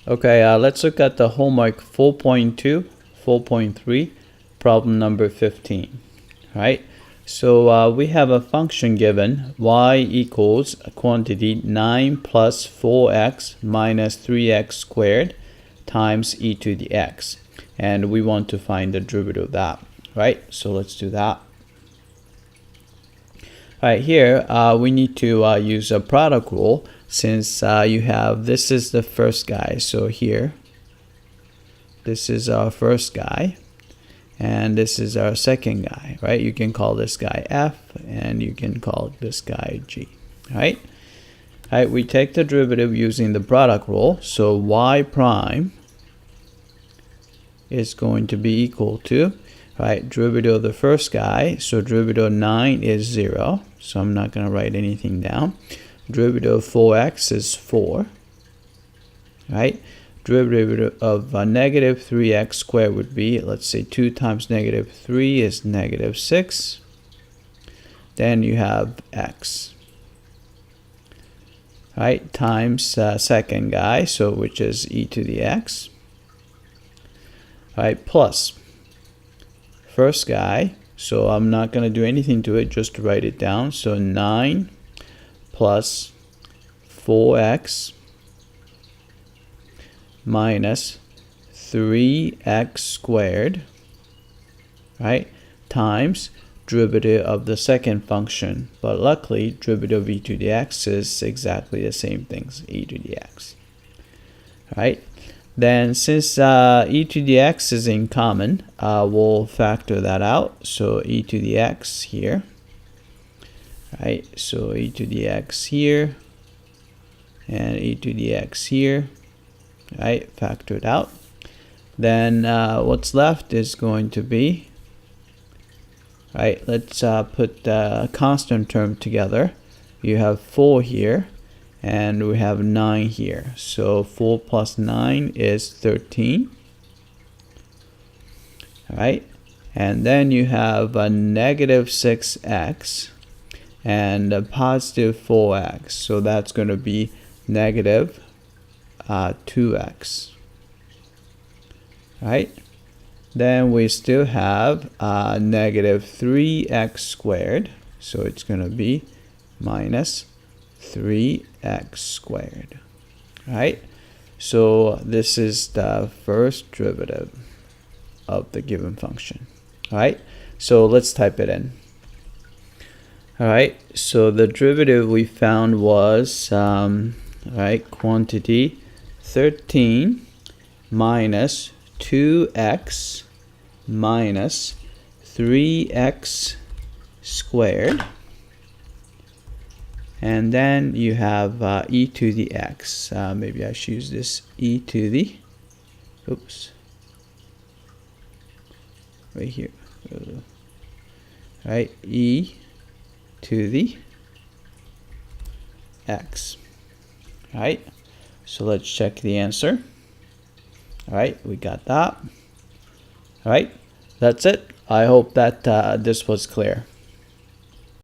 Okay, let's look at the homework 4.2, 4.3, problem number 15. Right? So we have a function given y equals a quantity 9 plus 4x minus 3x squared times e to the x. And we want to find the derivative of that. Right? So let's do that. Alright, here we need to use a product rule since you have, this is the first guy. So here, this is our first guy. And this is our second guy, right? You can call this guy F and you can call this guy G, right? Alright, we take the derivative using the product rule. So y prime is going to be equal to, right, derivative of the first guy. So derivative of 9 is 0. So I'm not going to write anything down. Derivative of 4x is 4, right? Derivative of negative 3x squared would be, let's say 2 times negative 3 is negative 6. Then you have x, right, times second guy, so which is e to the x, right, plus first guy. So I'm not going to do anything to it, just to write it down. So 9 plus 4x minus 3x squared, right, times derivative of the second function. But luckily, derivative of e to the x is exactly the same things, e to the x, right? Then since e to the x is in common, we'll factor that out. So e to the x here, right? So e to the x here and e to the x here, right? Factor it out. Then what's left is going to be, right, let's put the constant term together. You have 4 here and we have 9 here. So 4 plus 9 is 13. All right, and then you have a negative 6x and a positive 4x. So that's going to be negative 2x. Right? Then we still have negative 3x squared. So it's going to be minus 3x squared. Right? So this is the first derivative of the given function. All right? So let's type it in. All right? So the derivative we found was right, quantity 13 minus 2x minus 3x squared, and then you have e to the x. Maybe I should use this e to the, oops, right here, right, e to the x. All right, so let's check the answer. All right, we got that. All right, that's it. I hope that this was clear.